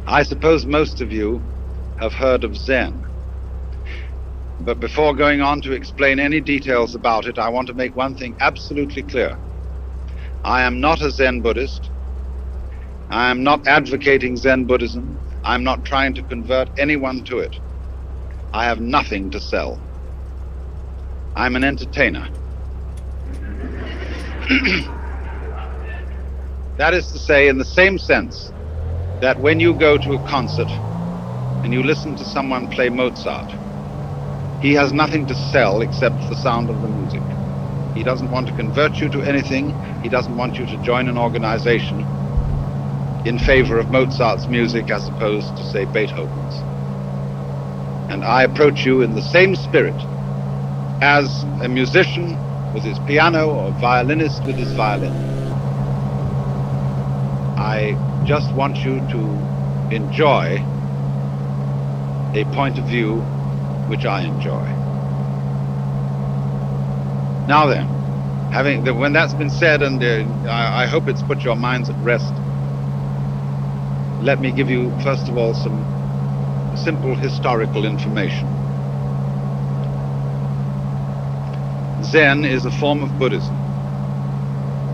I suppose most of you have heard of Zen. But before going on to explain any details about it, I want to make one thing absolutely clear. I am not a Zen Buddhist. I am not advocating Zen Buddhism. I'm not trying to convert anyone to it. I have nothing to sell. I'm an entertainer. That is to say, in the same sense that when you go to a concert and you listen to someone play Mozart, he has nothing to sell except the sound of the music. He doesn't want to convert you to anything. He doesn't want you to join an organization in favor of Mozart's music as opposed to, say, Beethoven's. And I approach you in the same spirit as a musician with his piano or a violinist with his violin. I just want you to enjoy a point of view which I enjoy. Now then, when that's been said, and I hope it's put your minds at rest, let me give you, first of all, some simple historical information. Zen is a form of Buddhism.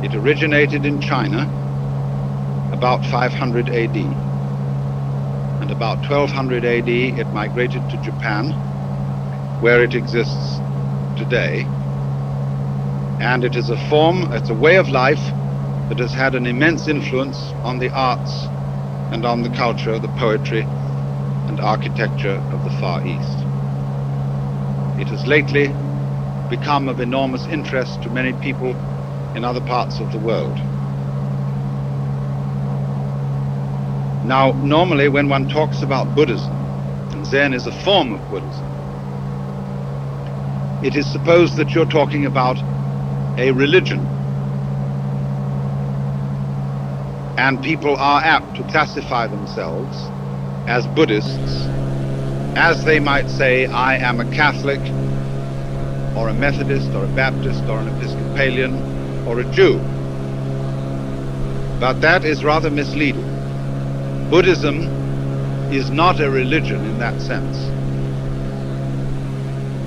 It originated in China about 500 AD. And about 1200 AD, it migrated to Japan, where it exists today. And it is a form, it's a way of life that has had an immense influence on the arts and on the culture, the poetry and architecture of the Far East. It has lately become of enormous interest to many people in other parts of the world. Now, normally when one talks about Buddhism, and Zen is a form of Buddhism, it is supposed that you're talking about a religion. And people are apt to classify themselves as Buddhists, as they might say, I am a Catholic, or a Methodist, or a Baptist, or an Episcopalian, or a Jew. But that is rather misleading. Buddhism is not a religion in that sense.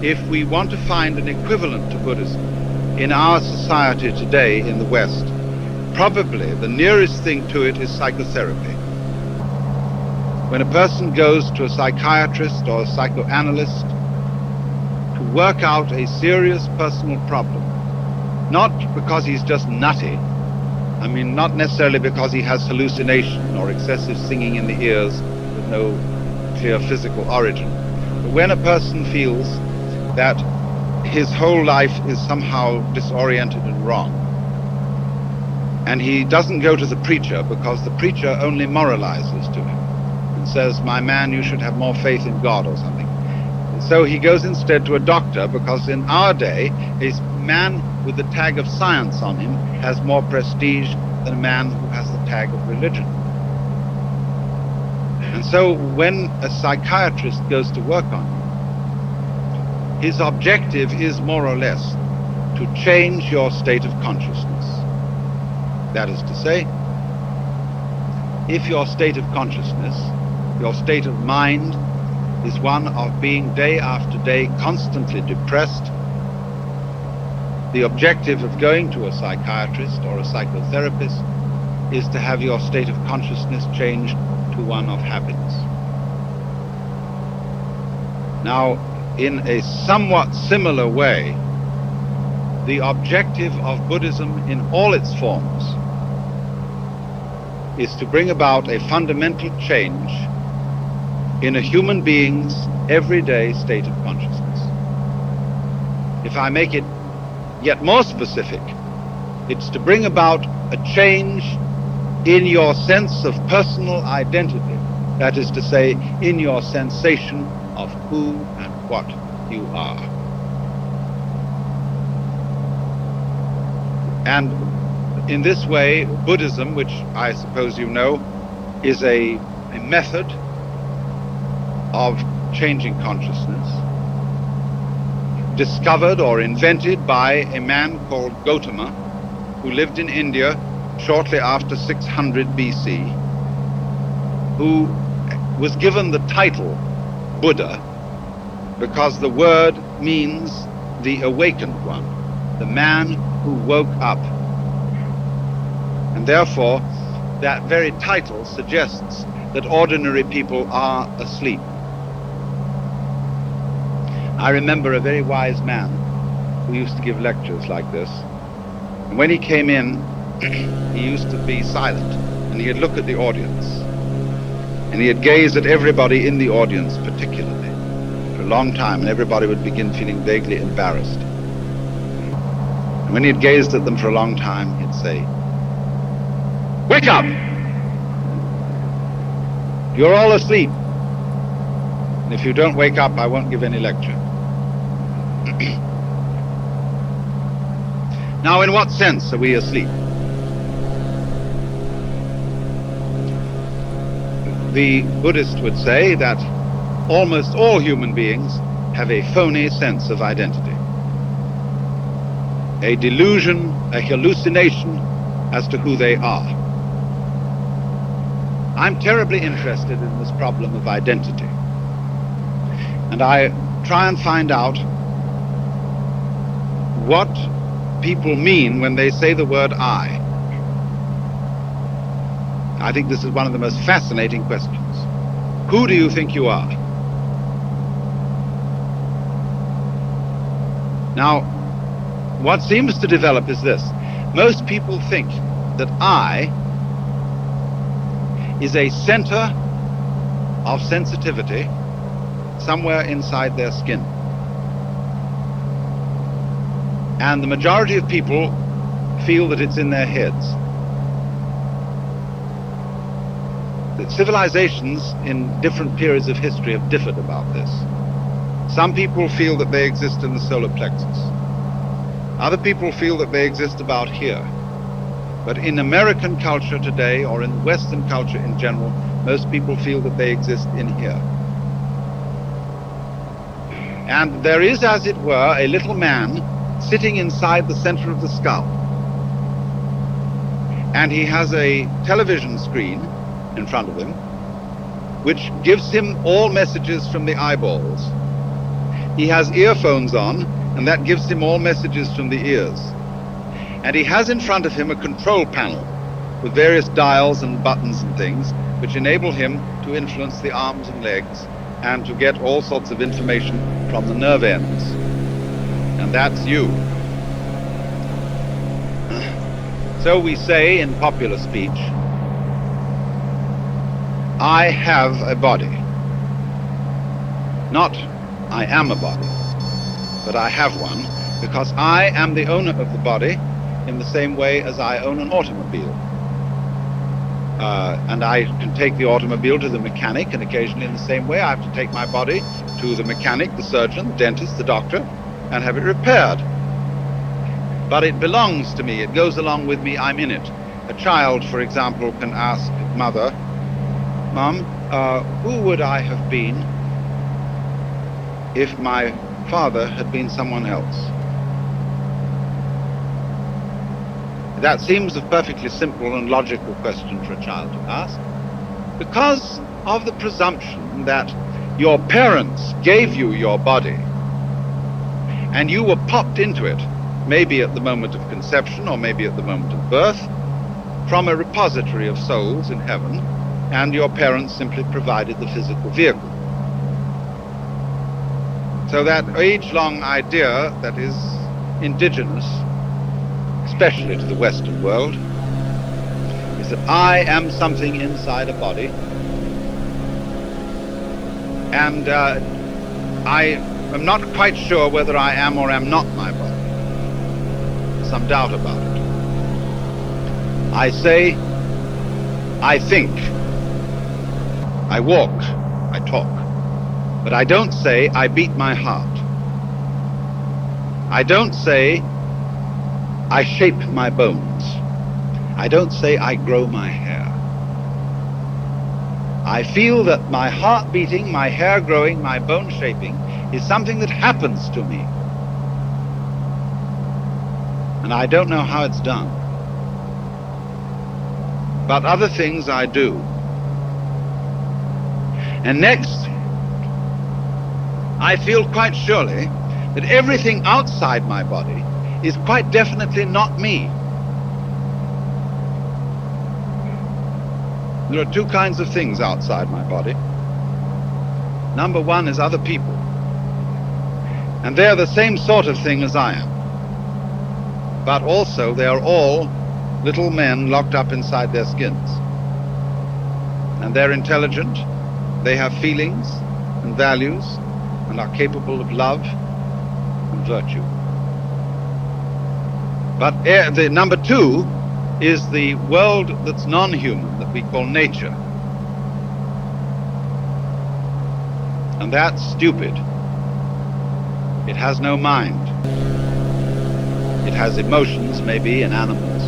If we want to find an equivalent to Buddhism in our society today in the West, probably the nearest thing to it is psychotherapy. When a person goes to a psychiatrist or a psychoanalyst to work out a serious personal problem, not because he's just nutty, I mean, not necessarily because he has hallucination or excessive singing in the ears with no clear physical origin, but when a person feels that his whole life is somehow disoriented and wrong, and he doesn't go to the preacher because the preacher only moralizes to him and says, my man, you should have more faith in God or something. So he goes instead to a doctor, because in our day, a man with the tag of science on him has more prestige than a man who has the tag of religion. And so when a psychiatrist goes to work on you, his objective is more or less to change your state of consciousness. That is to say, if your state of consciousness, your state of mind, is one of being day after day constantly depressed, the objective of going to a psychiatrist or a psychotherapist is to have your state of consciousness changed to one of happiness. Now, in a somewhat similar way, the objective of Buddhism in all its forms is to bring about a fundamental change in a human being's everyday state of consciousness. If I make it yet more specific, it's to bring about a change in your sense of personal identity. That is to say, in your sensation of who and what you are. And in this way, Buddhism, which I suppose you know, is a method of changing consciousness, discovered or invented by a man called Gautama, who lived in India shortly after 600 BC, who was given the title Buddha because the word means the awakened one, the man who woke up. And therefore, that very title suggests that ordinary people are asleep. I remember a very wise man who used to give lectures like this. And when he came in, he used to be silent, and he'd look at the audience. And he'd gaze at everybody in the audience particularly for a long time, and everybody would begin feeling vaguely embarrassed. And when he'd gazed at them for a long time, he'd say, "Wake up! You're all asleep. And if you don't wake up, I won't give any lecture." Now, in what sense are we asleep? The Buddhist would say that almost all human beings have a phony sense of identity, a delusion, a hallucination as to who they are. I'm terribly interested in this problem of identity, and I try and find out what people mean when they say the word I. I think this is one of the most fascinating questions. Who do you think you are? Now, what seems to develop is this. Most people think that I is a center of sensitivity somewhere inside their skin. And the majority of people feel that it's in their heads. That civilizations in different periods of history have differed about this. Some people feel that they exist in the solar plexus. Other people feel that they exist about here. But in American culture today, or in Western culture in general, most people feel that they exist in here. And there is, as it were, a little man sitting inside the center of the skull. And he has a television screen in front of him, which gives him all messages from the eyeballs. He has earphones on, and that gives him all messages from the ears. And he has in front of him a control panel with various dials and buttons and things, which enable him to influence the arms and legs and to get all sorts of information from the nerve ends. And that's you. So we say in popular speech, I have a body. Not I am a body, but I have one, because I am the owner of the body in the same way as I own an automobile. And I can take the automobile to the mechanic, and occasionally in the same way I have to take my body to the mechanic, the surgeon, the dentist, the doctor, and have it repaired. But it belongs to me, it goes along with me, I'm in it. A child, for example, can ask mother, Mom, who would I have been if my father had been someone else? That seems a perfectly simple and logical question for a child to ask, because of the presumption that your parents gave you your body and you were popped into it, maybe at the moment of conception or maybe at the moment of birth, from a repository of souls in heaven, and your parents simply provided the physical vehicle. So that age-long idea that is indigenous, especially to the Western world, is that I am something inside a body, and I am not quite sure whether I am or am not my body. Some doubt about it. I say, I think, I walk, I talk, but I don't say I beat my heart. I don't say I shape my bones. I don't say I grow my hair. I feel that my heart beating, my hair growing, my bone shaping is something that happens to me. And I don't know how it's done. But other things I do. And next, I feel quite surely that everything outside my body is quite definitely not me. There are two kinds of things outside my body. Number one is other people. And they're the same sort of thing as I am. But also they are all little men locked up inside their skins. And they're intelligent, they have feelings and values, and are capable of love and virtue. But the number two is the world that's non-human, that we call nature. And that's stupid. It has no mind. It has emotions, maybe, in animals.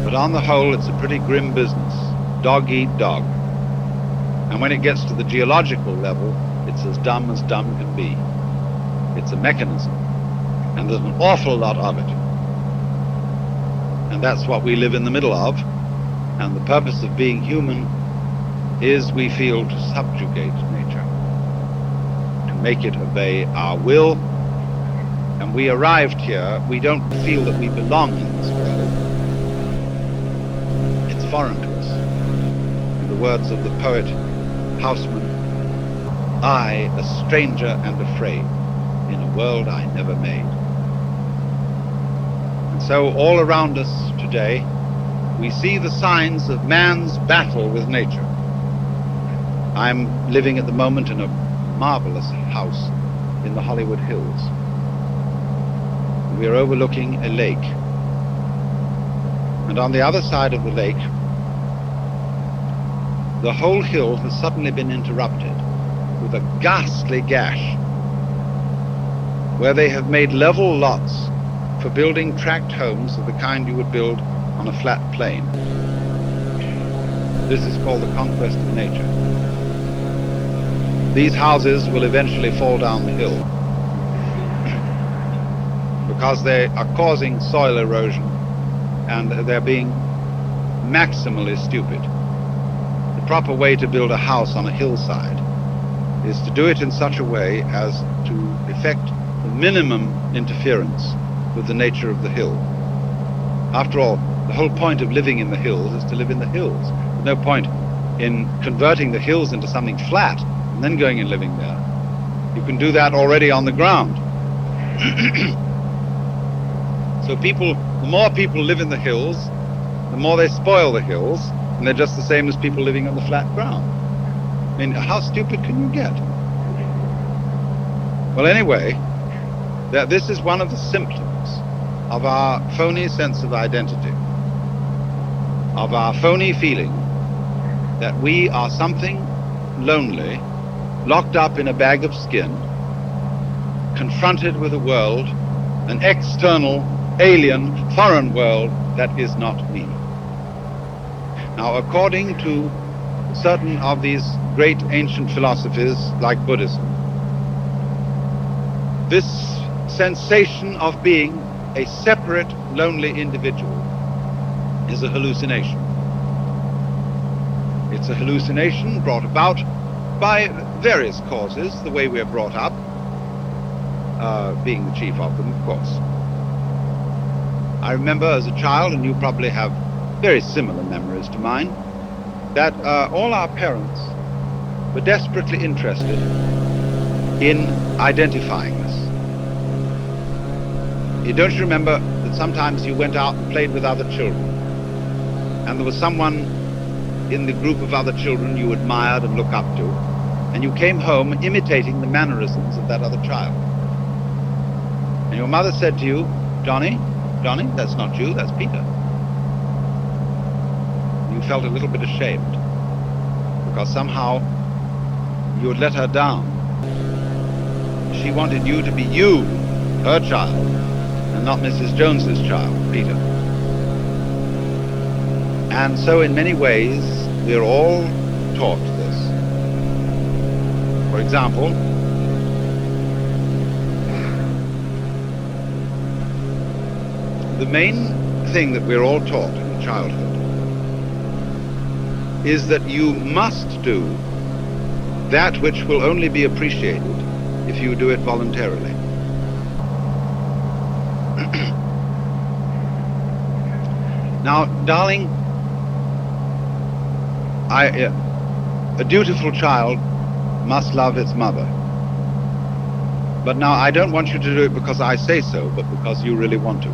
But on the whole, it's a pretty grim business. Dog eat dog. And when it gets to the geological level, it's as dumb can be. It's a mechanism. And there's an awful lot of it. And that's what we live in the middle of. And the purpose of being human is, we feel, to subjugate nature, to make it obey our will. And we arrived here, we don't feel that we belong in this world. It's foreign to us. In the words of the poet Houseman, I, a stranger and afraid, in a world I never made. And so all around us today, we see the signs of man's battle with nature. I'm living at the moment in a marvelous house in the Hollywood Hills. We are overlooking a lake. And on the other side of the lake, the whole hill has suddenly been interrupted with a ghastly gash where they have made level lots for building tract homes of the kind you would build on a flat plain. This is called the conquest of nature. These houses will eventually fall down the hill because they are causing soil erosion and they're being maximally stupid. The proper way to build a house on a hillside is to do it in such a way as to effect the minimum interference with the nature of the hill. After all, the whole point of living in the hills is to live in the hills. There's no point in converting the hills into something flat and then going and living there. You can do that already on the ground. So people, the more people live in the hills, the more they spoil the hills, and they're just the same as people living on the flat ground. I mean, how stupid can you get? Well, anyway, this is one of the symptoms of our phony sense of identity, of our phony feeling that we are something lonely, locked up in a bag of skin, confronted with a world, an external, alien, foreign world that is not me. Now, according to certain of these great ancient philosophies like Buddhism, this sensation of being a separate, lonely individual is a hallucination. It's a hallucination brought about by various causes, the way we're brought up, being the chief of them, of course. I remember as a child, and you probably have very similar memories to mine, that all our parents were desperately interested in identifying us. Don't you remember that sometimes you went out and played with other children, and there was someone in the group of other children you admired and looked up to, and you came home imitating the mannerisms of that other child? And your mother said to you, Johnny, that's not you, that's Peter. You felt a little bit ashamed because somehow you had let her down. She wanted you to be you, her child, and not Mrs. Jones's child, Peter. And so in many ways, we're all taught this. For example, the main thing that we're all taught in childhood is that you must do that which will only be appreciated if you do it voluntarily. Now, darling, a dutiful child must love its mother. But now I don't want you to do it because I say so, but because you really want to.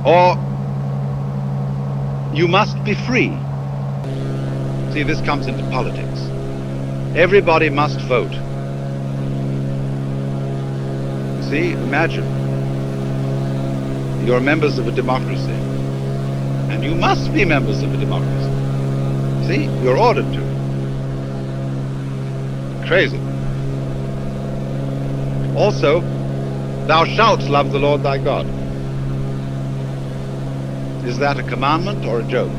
Or you must be free. See, this comes into politics. Everybody must vote. See, imagine. You're members of a democracy. And you must be members of a democracy. See, you're ordered to. Crazy. Also, thou shalt love the Lord thy God. Is that a commandment or a joke?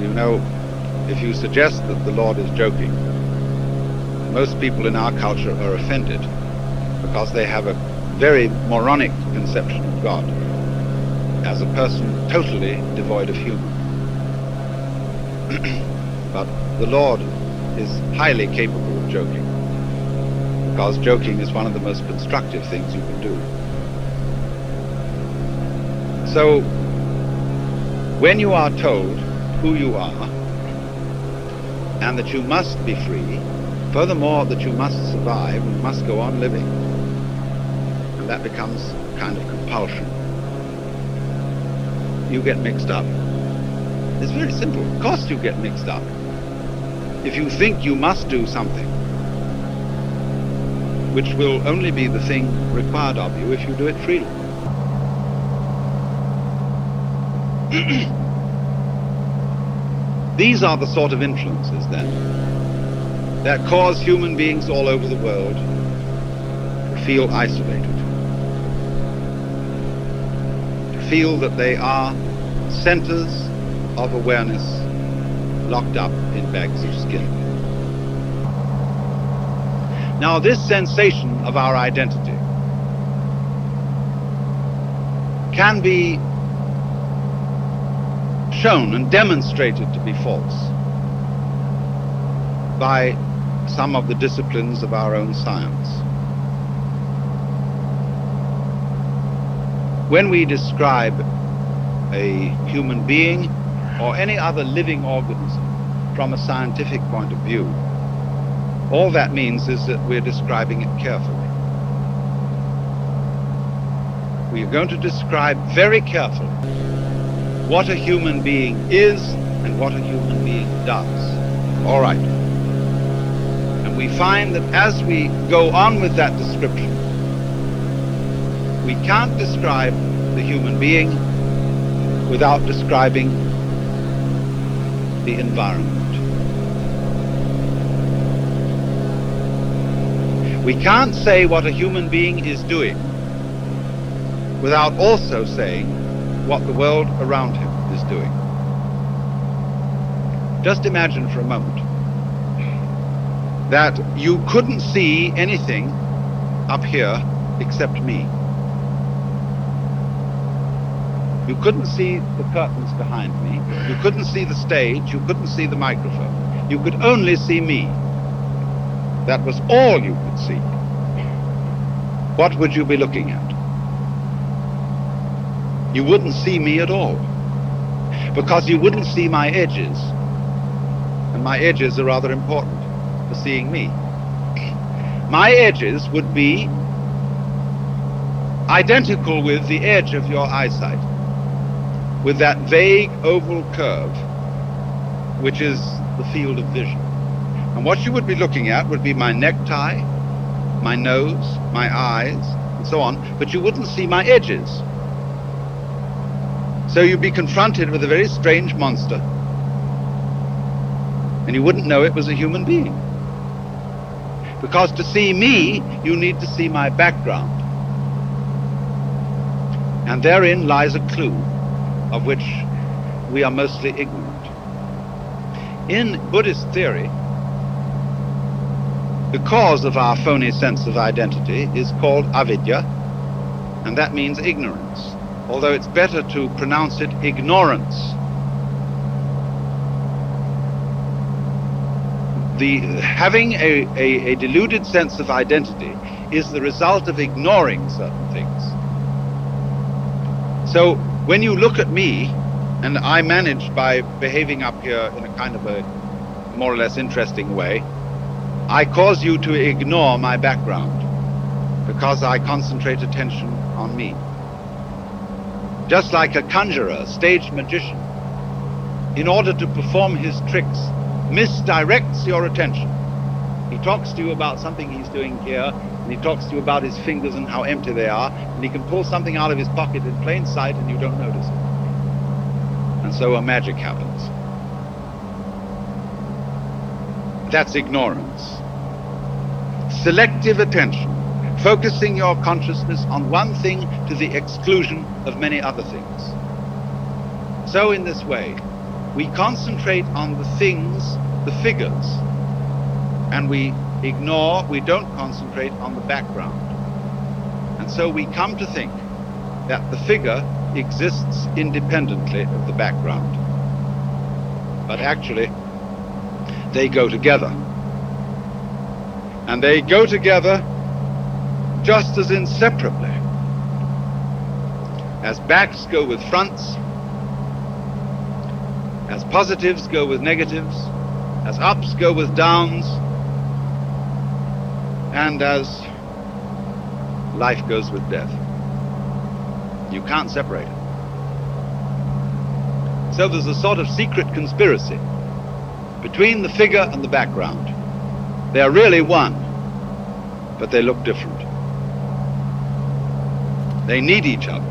You know, if you suggest that the Lord is joking, most people in our culture are offended because they have a very moronic conception of God as a person totally devoid of humor. But the Lord is highly capable of joking, because joking is one of the most constructive things you can do. So, when you are told who you are, and that you must be free, furthermore that you must survive and must go on living, and that becomes a kind of compulsion, you get mixed up. It's very simple. Of course you get mixed up. If you think you must do something which will only be the thing required of you if you do it freely. These are the sort of influences, then, that cause human beings all over the world to feel isolated, to feel that they are centers of awareness locked up in bags of skin. Now, this sensation of our identity can be shown and demonstrated to be false by some of the disciplines of our own science. When we describe a human being or any other living organism from a scientific point of view, all that means is that we're describing it carefully. We are going to describe very carefully what a human being is and what a human being does. All right. And we find that as we go on with that description, we can't describe the human being without describing the environment. We can't say what a human being is doing without also saying what the world around him is doing. Just imagine for a moment that you couldn't see anything up here except me. You couldn't see the curtains behind me. You couldn't see the stage. You couldn't see the microphone. You could only see me. That was all you could see. What would you be looking at? You wouldn't see me at all, because you wouldn't see my edges, and my edges are rather important for seeing me. My edges would be identical with the edge of your eyesight, with that vague oval curve which is the field of vision. And what you would be looking at would be my necktie, my nose, my eyes, and so on, but you wouldn't see my edges. So you'd be confronted with a very strange monster, and you wouldn't know it was a human being. Because to see me, you need to see my background. And therein lies a clue of which we are mostly ignorant. In Buddhist theory, the cause of our phony sense of identity is called avidya, and that means ignorance, although it's better to pronounce it ignorance. Having a deluded sense of identity is the result of ignoring certain things. So when you look at me, and I managed by behaving up here in a kind of a more or less interesting way, I cause you to ignore my background because I concentrate attention on me. Just like a conjurer, stage magician, in order to perform his tricks, misdirects your attention. He talks to you about something he's doing here, and he talks to you about his fingers and how empty they are, and he can pull something out of his pocket in plain sight and you don't notice it. And so a magic happens. That's ignorance. Selective attention, focusing your consciousness on one thing to the exclusion of many other things. So in this way, we concentrate on the things, the figures, and we don't concentrate on the background. And so we come to think that the figure exists independently of the background. But actually, they go together. And they go together just as inseparably as backs go with fronts, as positives go with negatives, as ups go with downs, and as life goes with death. You can't separate it. So there's a sort of secret conspiracy between the figure and the background. They are really one, but they look different. They need each other,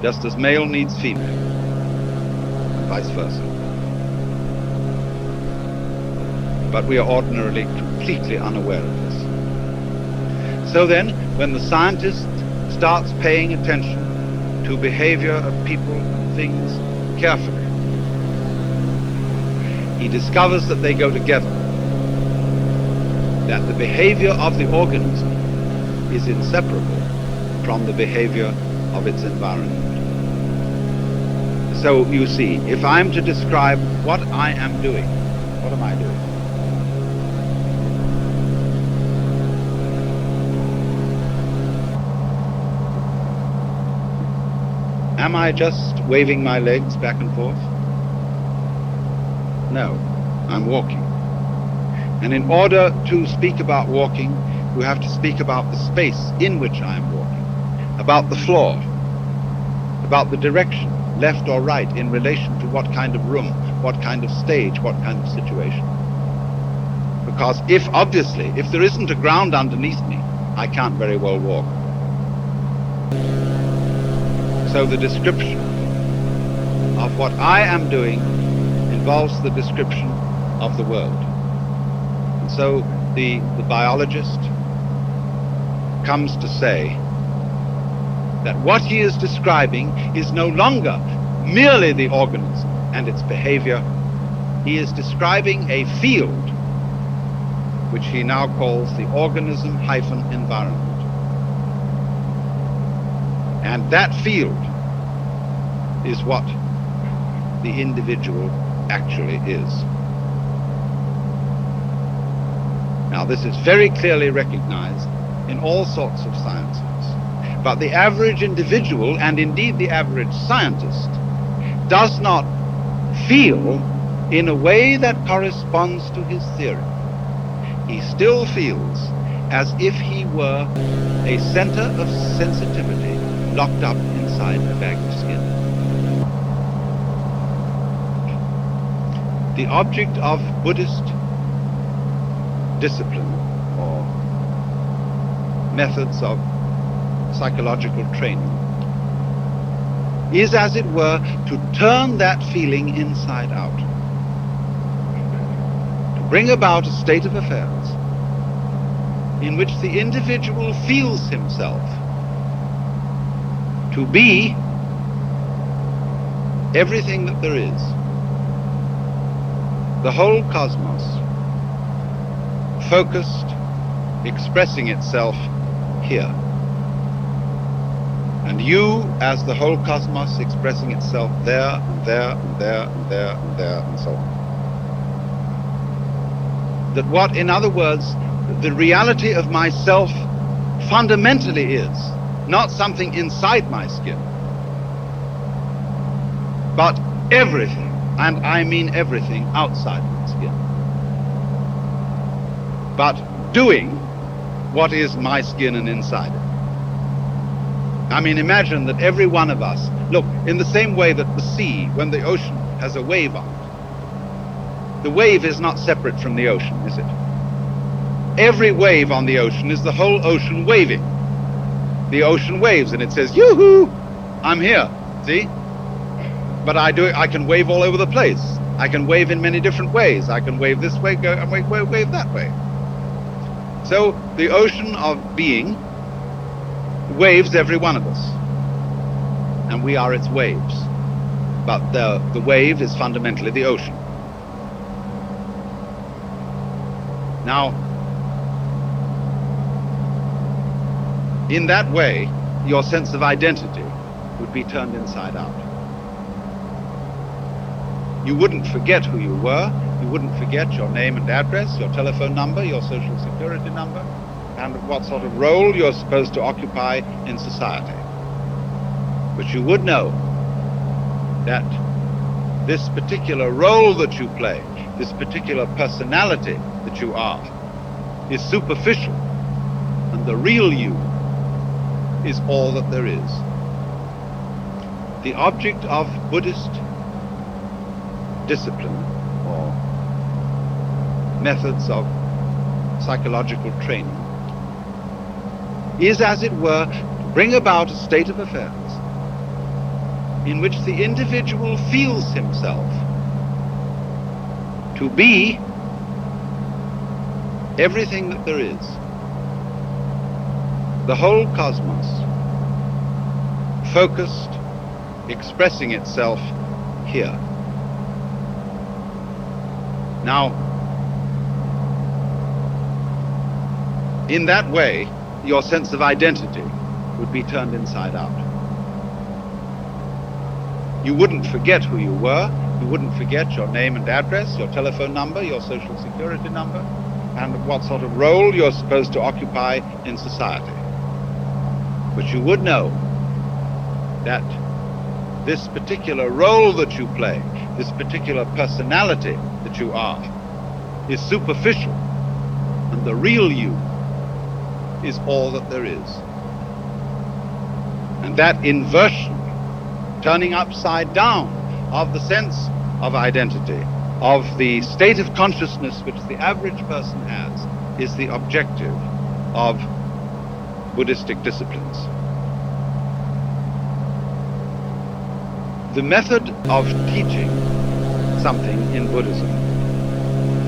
just as male needs female, and vice versa. But we are ordinarily completely unaware of this. So then, when the scientist starts paying attention to behavior of people and things carefully, he discovers that they go together, that the behavior of the organism is inseparable from the behavior of its environment. So you see, if I'm to describe what I am doing, what am I doing? Am I just waving my legs back and forth? No, I'm walking. And in order to speak about walking, you have to speak about the space in which I am walking, about the floor, about the direction, left or right, in relation to what kind of room, what kind of stage, what kind of situation. Because if there isn't a ground underneath me, I can't very well walk. So the description of what I am doing involves the description of the world. And so the biologist comes to say that what he is describing is no longer merely the organism and its behavior. He is describing a field which he now calls the organism-environment. And that field is what the individual actually is. Now, this is very clearly recognized in all sorts of sciences. But the average individual, and indeed the average scientist, does not feel in a way that corresponds to his theory. He still feels as if he were a center of sensitivity locked up inside a bag of skin. The object of Buddhist discipline or methods of psychological training is, as it were, to turn that feeling inside out, to bring about a state of affairs in which the individual feels himself to be everything that there is, the whole cosmos, focused, expressing itself here. And you as the whole cosmos expressing itself there and there and there and there and there and so on. That what, in other words, the reality of myself fundamentally is not something inside my skin, but everything, and I mean everything outside my skin. But doing what is my skin and inside it. I mean, imagine that every one of us, look, in the same way that the sea, when the ocean has a wave on it, the wave is not separate from the ocean, is it? Every wave on the ocean is the whole ocean waving. The ocean waves and it says, yoo-hoo, I'm here, see? But I can wave all over the place. I can wave in many different ways. I can wave this way, go and wave that way. So the ocean of being waves every one of us, and we are its waves, but the wave is fundamentally the ocean. Now, in that way, your sense of identity would be turned inside out. You wouldn't forget who you were, you wouldn't forget your name and address, your telephone number, your social security number, and what sort of role you're supposed to occupy in society. But you would know that this particular role that you play, this particular personality that you are, is superficial, and the real you is all that there is. The object of Buddhist discipline or methods of psychological training is, as it were, to bring about a state of affairs in which the individual feels himself to be everything that there is, the whole cosmos, focused, expressing itself here. Now, in that way, your sense of identity would be turned inside out. You wouldn't forget who you were, you wouldn't forget your name and address, your telephone number, your social security number, and what sort of role you're supposed to occupy in society. But you would know that this particular role that you play, this particular personality that you are, is superficial, and the real you is all that there is. And that inversion, turning upside down of the sense of identity, of the state of consciousness which the average person has, is the objective of Buddhistic disciplines. The method of teaching something in Buddhism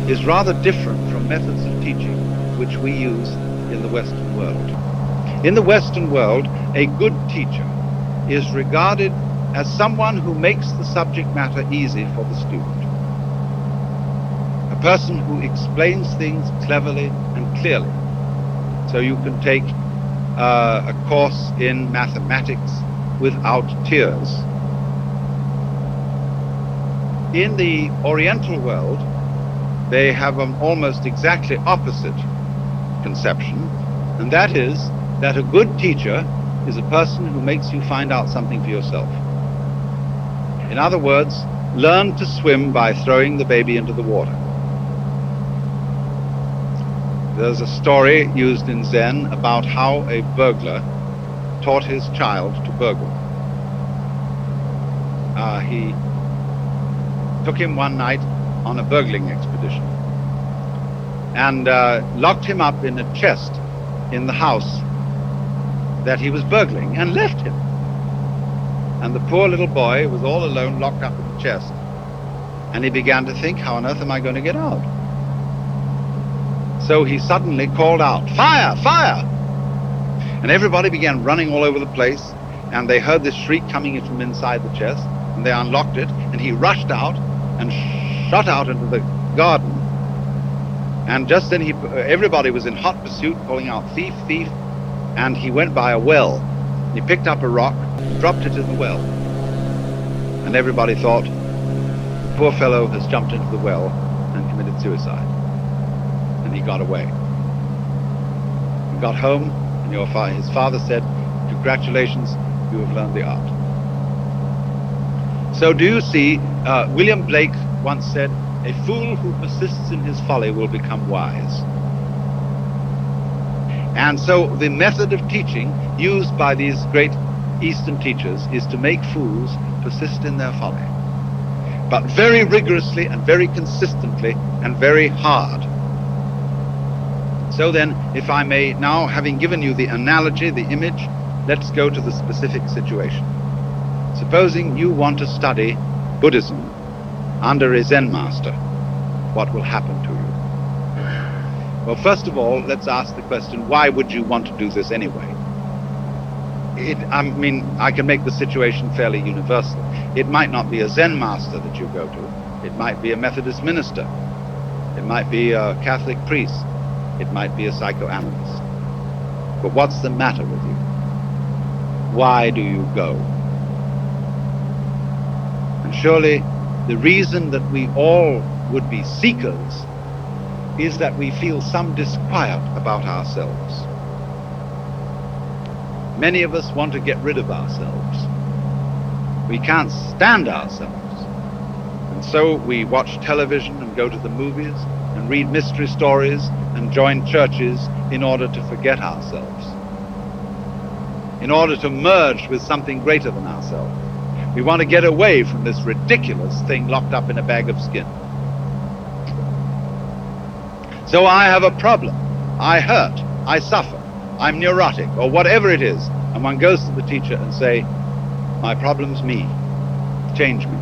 is rather different from methods of teaching which we use in the Western world. In the Western world, a good teacher is regarded as someone who makes the subject matter easy for the student. A person who explains things cleverly and clearly. So you can take a course in mathematics without tears. In the Oriental world, they have an almost exactly opposite conception, and that is that a good teacher is a person who makes you find out something for yourself. In other words, learn to swim by throwing the baby into the water. There's a story used in Zen about how a burglar taught his child to burgle. He took him one night on a burgling expedition and locked him up in a chest in the house that he was burgling and left him. And the poor little boy was all alone, locked up in the chest, and he began to think, how on earth am I going to get out? So he suddenly called out, "Fire! Fire!" And everybody began running all over the place, and they heard this shriek coming in from inside the chest, and they unlocked it, and he rushed out and shot out into the garden. And just then everybody was in hot pursuit, calling out, "Thief, thief!" And he went by a well, He picked up a rock, dropped it in the well, and everybody thought, the poor fellow has jumped into the well and committed suicide. And he got away. He got home, and his father said, congratulations, you have learned the art. So do you see, William Blake once said, a fool who persists in his folly will become wise. And so the method of teaching used by these great Eastern teachers is to make fools persist in their folly, but very rigorously and very consistently and very hard. So then, if I may now, having given you the analogy, the image, let's go to the specific situation. Supposing you want to study Buddhism under a Zen master, what will happen to you? Well, first of all, let's ask the question, why would you want to do this anyway? I can make the situation fairly universal. It might not be a Zen master that you go to. It might be a Methodist minister. It might be a Catholic priest. It might be a psychoanalyst. But what's the matter with you? Why do you go? And surely the reason that we all would be seekers is that we feel some disquiet about ourselves. Many of us want to get rid of ourselves. We can't stand ourselves. And so we watch television and go to the movies and read mystery stories and join churches in order to forget ourselves, in order to merge with something greater than ourselves. We want to get away from this ridiculous thing locked up in a bag of skin. So I have a problem, I hurt, I suffer, I'm neurotic, or whatever it is, and one goes to the teacher and say, my problem's me, change me.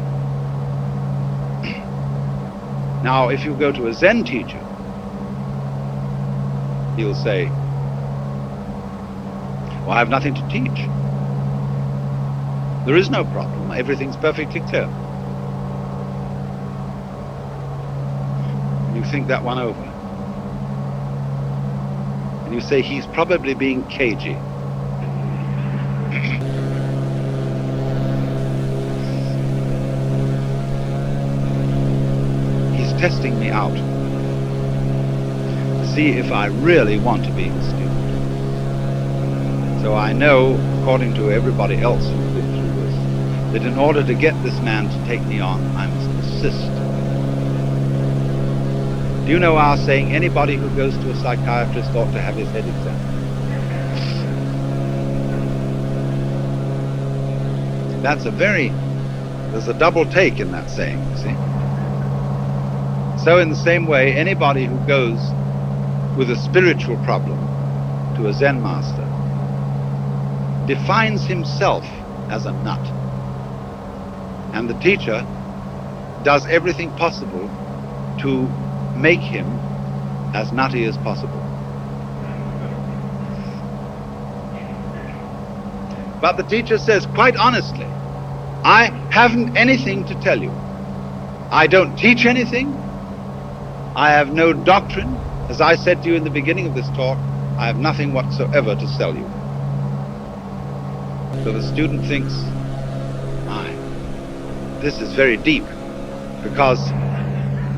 Now, if you go to a Zen teacher, he'll say, well, I have nothing to teach. There is no problem, everything's perfectly clear. You think that one over. And you say, he's probably being cagey. He's testing me out to see if I really want to be his student. So I know, according to everybody else who's been through this, that in order to get this man to take me on, I must persist. Do you know our saying, anybody who goes to a psychiatrist ought to have his head examined? There's a double take in that saying, you see. So in the same way, anybody who goes with a spiritual problem to a Zen master defines himself as a nut. And the teacher does everything possible to make him as nutty as possible. But the teacher says, quite honestly, I haven't anything to tell you. I don't teach anything. I have no doctrine. As I said to you in the beginning of this talk, I have nothing whatsoever to sell you. So the student thinks, this is very deep, because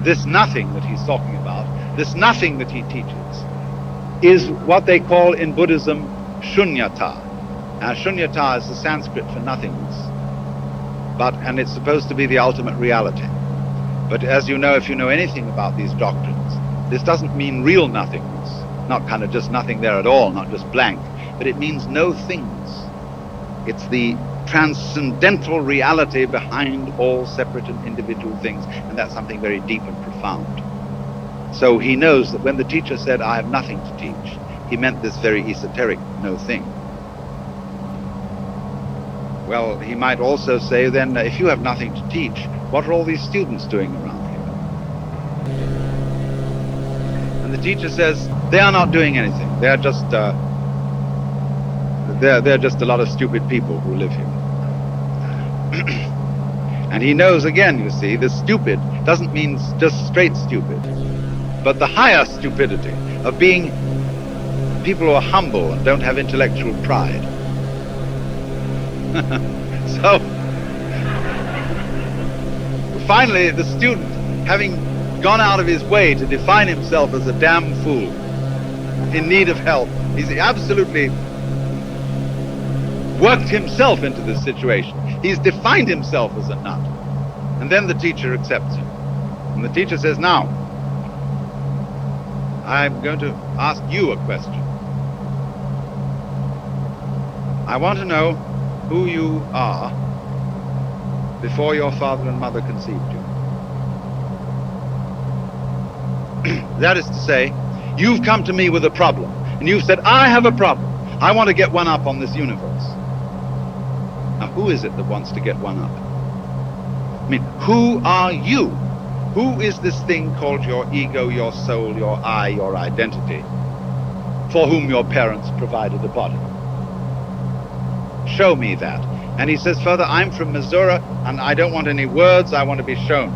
this nothing that he's talking about, this nothing that he teaches, is what they call in Buddhism shunyata. Now, shunyata is the Sanskrit for nothingness, and it's supposed to be the ultimate reality. But as you know, if you know anything about these doctrines, this doesn't mean real nothingness, not kind of just nothing there at all, not just blank, but it means no things. It's the transcendental reality behind all separate and individual things, and that's something very deep and profound. So he knows that when the teacher said, I have nothing to teach, he meant this very esoteric no thing. Well, he might also say then, if you have nothing to teach, what are all these students doing around here? And the teacher says, they are not doing anything. They are just they're just a lot of stupid people who live here. And he knows again, you see, the stupid doesn't mean just straight stupid, but the higher stupidity of being people who are humble and don't have intellectual pride. So, finally, the student, having gone out of his way to define himself as a damn fool, in need of help, he's absolutely worked himself into this situation. He's defined himself as a nut. And then the teacher accepts him. And the teacher says, now, I'm going to ask you a question. I want to know who you are before your father and mother conceived you. That is to say, you've come to me with a problem, and you've said, I have a problem. I want to get one up on this universe. Now, who is it that wants to get one up? I mean, who are you? Who is this thing called your ego, your soul, your I, your identity, for whom your parents provided a body? Show me that. And he says further, I'm from Missouri, and I don't want any words, I want to be shown.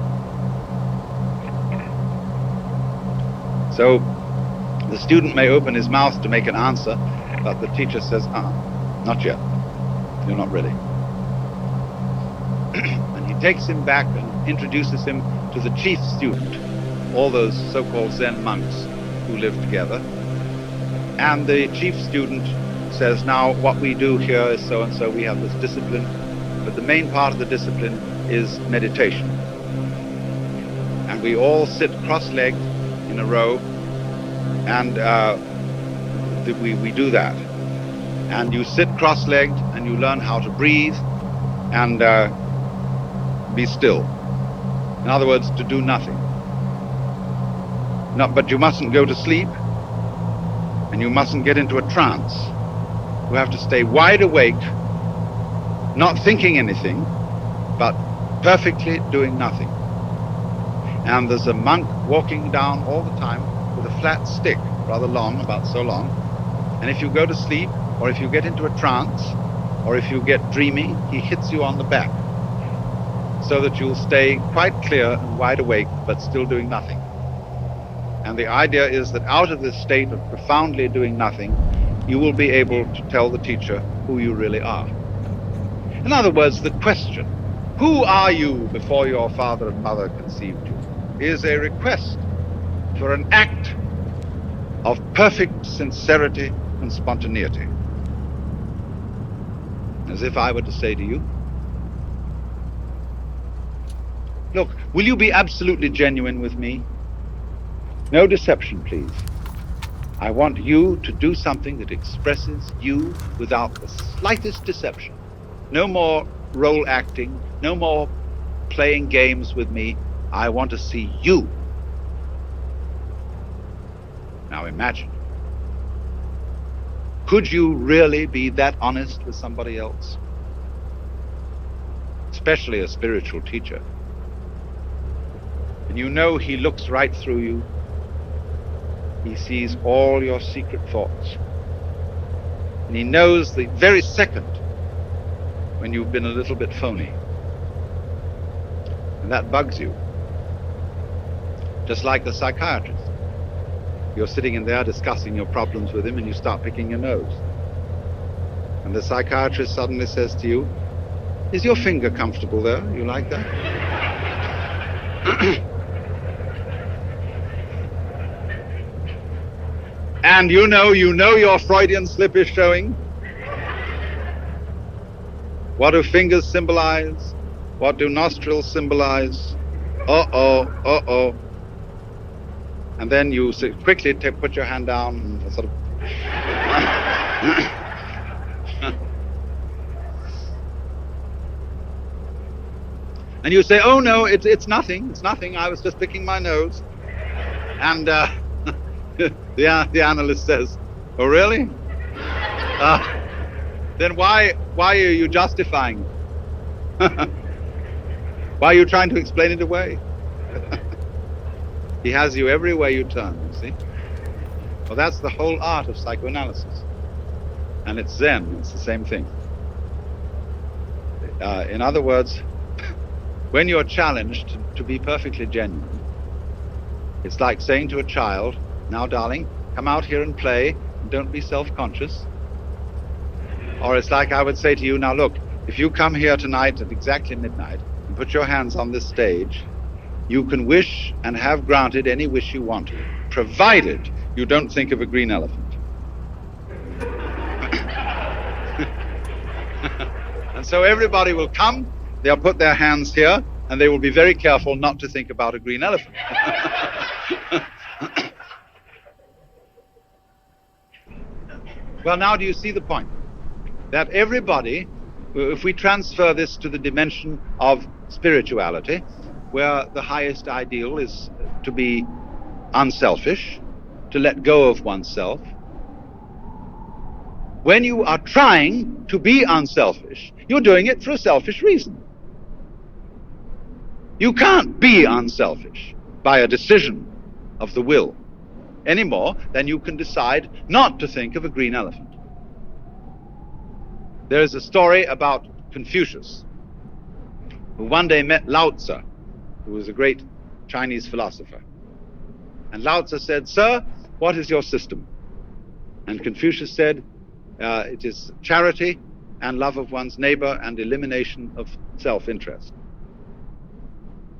So the student may open his mouth to make an answer, but the teacher says, not yet. You're not ready. And he takes him back and introduces him to the chief student, all those so-called Zen monks who live together. And the chief student says, now what we do here is so and so, we have this discipline, but the main part of the discipline is meditation. And we all sit cross-legged in a row, and we do that. And you sit cross-legged and you learn how to breathe and be still. In other words, to do nothing. But you mustn't go to sleep, and you mustn't get into a trance. You have to stay wide awake, not thinking anything, but perfectly doing nothing. And there's a monk walking down all the time with a flat stick, rather long, about so long. And if you go to sleep, or if you get into a trance, or if you get dreamy, he hits you on the back, so that you'll stay quite clear and wide awake, but still doing nothing. And the idea is that out of this state of profoundly doing nothing, you will be able to tell the teacher who you really are. In other words, the question, who are you before your father and mother conceived you, is a request for an act of perfect sincerity and spontaneity. As if I were to say to you, look, will you be absolutely genuine with me? No deception, please. I want you to do something that expresses you without the slightest deception. No more role acting, no more playing games with me. I want to see you. Now imagine. Could you really be that honest with somebody else? Especially a spiritual teacher. And you know he looks right through you. He sees all your secret thoughts. And he knows the very second when you've been a little bit phony. And that bugs you. Just like the psychiatrist. You're sitting in there discussing your problems with him and you start picking your nose. And the psychiatrist suddenly says to you, is your finger comfortable there? You like that? And you know your Freudian slip is showing. What do fingers symbolize? What do nostrils symbolize? Uh-oh. And then you quickly put your hand down and sort of... And you say, oh no, it's nothing, I was just picking my nose. And the analyst says, oh really? Then why are you justifying it? Why are you trying to explain it away? He has you every way you turn, you see? Well, that's the whole art of psychoanalysis. And it's Zen, it's the same thing. In other words, when you're challenged to be perfectly genuine, it's like saying to a child, now darling, come out here and play, and don't be self-conscious. Or it's like I would say to you, now look, If you come here tonight at exactly midnight and put your hands on this stage, you can wish and have granted any wish you want to, provided you don't think of a green elephant. And so everybody will come, they'll put their hands here, and they will be very careful not to think about a green elephant. Well, now do you see the point? That everybody, if we transfer this to the dimension of spirituality, where the highest ideal is to be unselfish, to let go of oneself, when you are trying to be unselfish, you're doing it for a selfish reason. You can't be unselfish by a decision of the will any more than you can decide not to think of a green elephant. There is a story about Confucius, who one day met Lao Tzu, who was a great Chinese philosopher. And Lao Tzu said, "Sir, what is your system?" And Confucius said, "It is charity and love of one's neighbor and elimination of self-interest."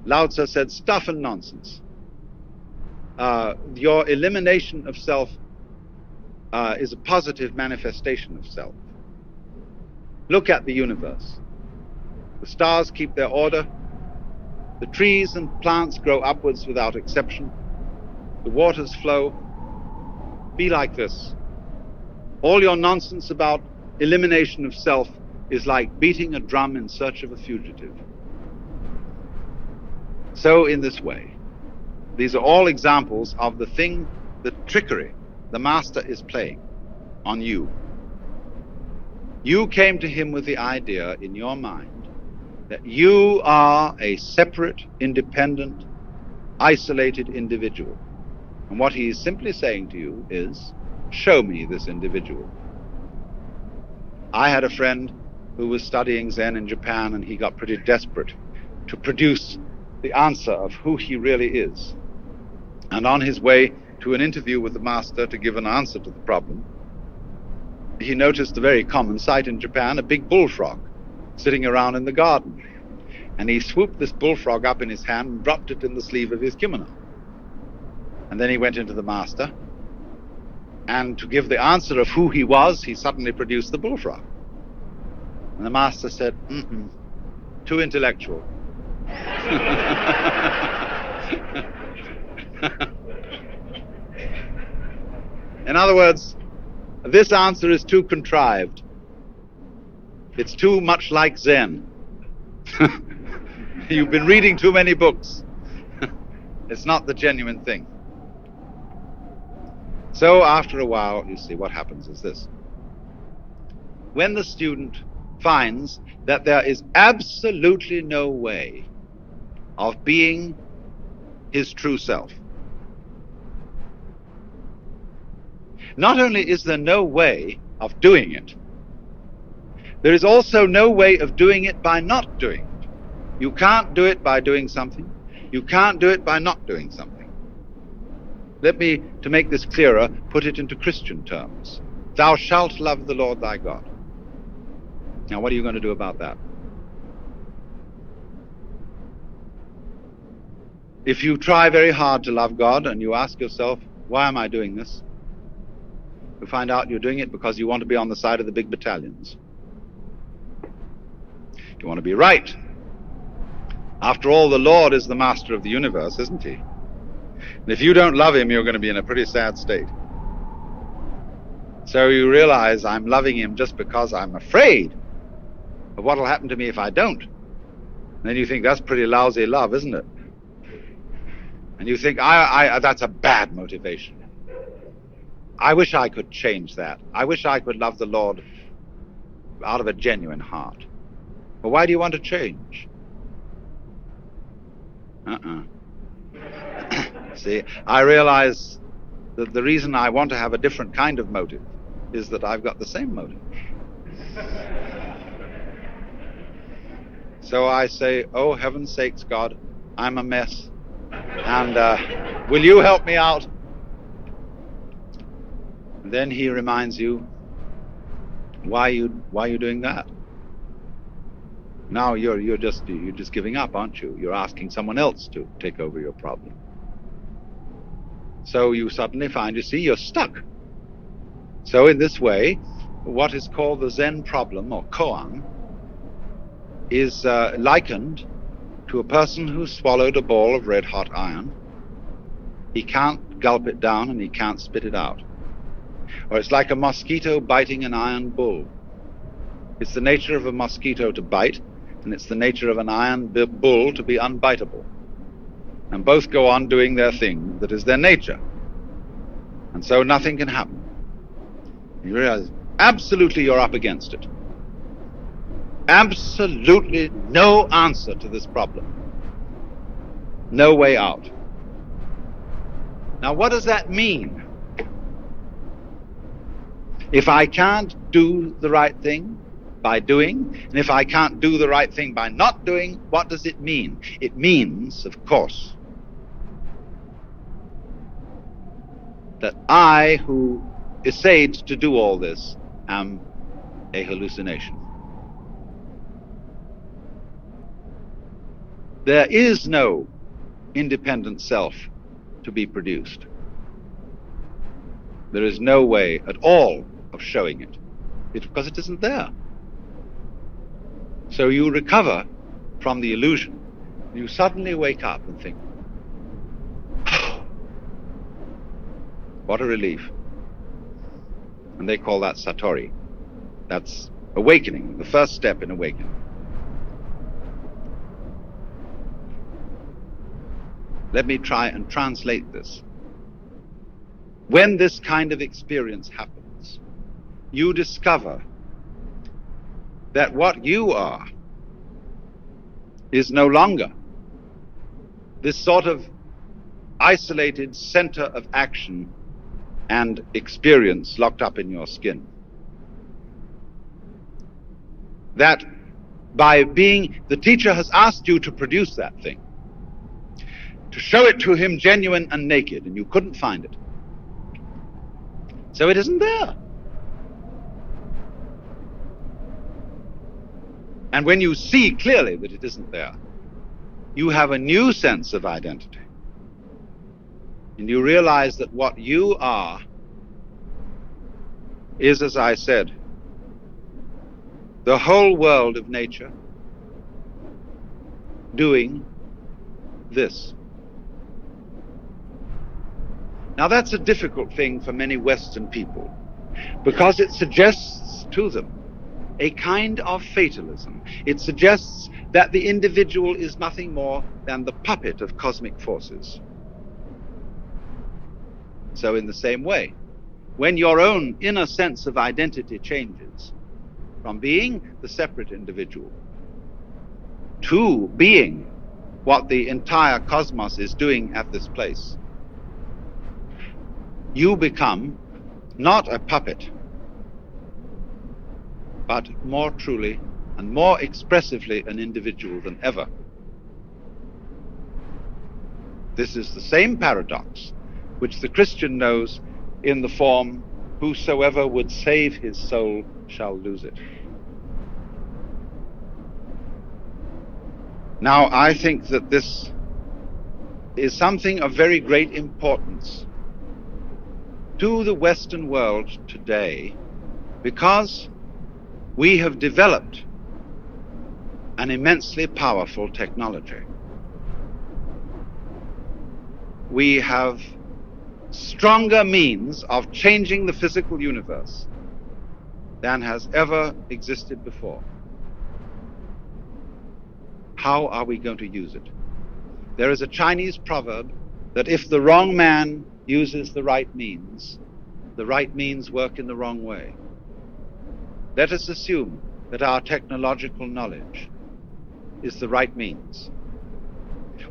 Lao Tzu said, "Stuff and nonsense. Your elimination of self is a positive manifestation of self. Look at the universe. The stars keep their order. The trees and plants grow upwards without exception. The waters flow. Be like this. All your nonsense about elimination of self is like beating a drum in search of a fugitive." So in this way, these are all examples of the trickery the master is playing on you. You came to him with the idea in your mind that you are a separate, independent, isolated individual. And what he is simply saying to you is, show me this individual. I had a friend who was studying Zen in Japan, and he got pretty desperate to produce the answer of who he really is. And on his way to an interview with the master to give an answer to the problem, he noticed a very common sight in Japan, a big bullfrog sitting around in the garden. And he swooped this bullfrog up in his hand and dropped it in the sleeve of his kimono. And then he went into the master, and to give the answer of who he was, he suddenly produced the bullfrog. And the master said, too intellectual. In other words, this answer is too contrived. It's too much like Zen. You've been reading too many books. It's not the genuine thing. So after a while, you see, what happens is this. When the student finds that there is absolutely no way of being his true self, not only is there no way of doing it, there is also no way of doing it by not doing it. You can't do it by doing something. You can't do it by not doing something. Let me, to make this clearer, put it into Christian terms. Thou shalt love the Lord thy God. Now, what are you going to do about that? If you try very hard to love God and you ask yourself, why am I doing this? You find out you're doing it because you want to be on the side of the big battalions. You want to be right. After all, the Lord is the master of the universe, isn't he? And if you don't love him, you're going to be in a pretty sad state. So you realize, I'm loving him just because I'm afraid of what will happen to me if I don't. And then you think, that's pretty lousy love, isn't it? And you think, that's a bad motivation. I wish I could change that. I wish I could love the Lord out of a genuine heart. Well, why do you want to change? See, I realize that the reason I want to have a different kind of motive is that I've got the same motive. So I say, oh, heaven's sakes, God, I'm a mess. And will you help me out? And then he reminds you, why are you doing that? Now you're just giving up, aren't you? You're asking someone else to take over your problem. So you suddenly find, you see, you're stuck. So in this way, what is called the Zen problem, or koan, is likened to a person who swallowed a ball of red-hot iron. He can't gulp it down and he can't spit it out. Or it's like a mosquito biting an iron bull. It's the nature of a mosquito to bite, and it's the nature of an iron bull to be unbiteable. And both go on doing their thing that is their nature. And so nothing can happen. You realize absolutely you're up against it. Absolutely no answer to this problem. No way out. Now, what does that mean? If I can't do the right thing by doing, and if I can't do the right thing by not doing, what does it mean? It means, of course, that I, who essayed to do all this, am a hallucination. There is no independent self to be produced. There is no way at all of showing it, because it isn't there. So you recover from the illusion. You suddenly wake up and think, oh, what a relief. And they call that satori. That's awakening, the first step in awakening. Let me try and translate this. When this kind of experience happens, you discover that what you are is no longer this sort of isolated center of action and experience locked up in your skin. That by being, the teacher has asked you to produce that thing, to show it to him genuine and naked, and you couldn't find it. So it isn't there. And when you see clearly that it isn't there, you have a new sense of identity. And you realize that what you are is, as I said, the whole world of nature doing this. Now that's a difficult thing for many Western people, because it suggests to them a kind of fatalism. It suggests that the individual is nothing more than the puppet of cosmic forces. So in the same way, when your own inner sense of identity changes from being the separate individual to being what the entire cosmos is doing at this place, you become not a puppet, but more truly and more expressively an individual than ever. This is the same paradox which the Christian knows in the form, whosoever would save his soul shall lose it. Now, I think that this is something of very great importance to the Western world today, because we have developed an immensely powerful technology. We have stronger means of changing the physical universe than has ever existed before. How are we going to use it? There is a Chinese proverb that if the wrong man uses the right means work in the wrong way. Let us assume that our technological knowledge is the right means.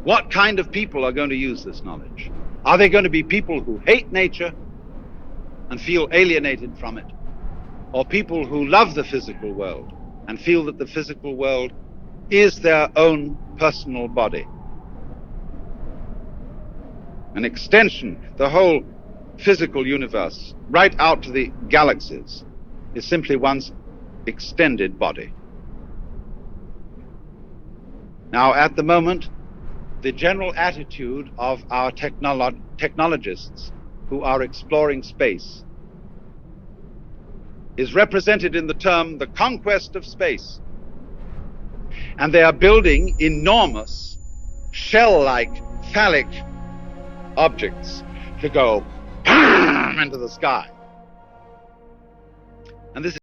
What kind of people are going to use this knowledge? Are they going to be people who hate nature and feel alienated from it? Or people who love the physical world and feel that the physical world is their own personal body? An extension, the whole physical universe, right out to the galaxies, is simply one's extended body. Now, at the moment, the general attitude of our technologists who are exploring space is represented in the term the conquest of space. And they are building enormous shell-like phallic objects to go into the sky. And this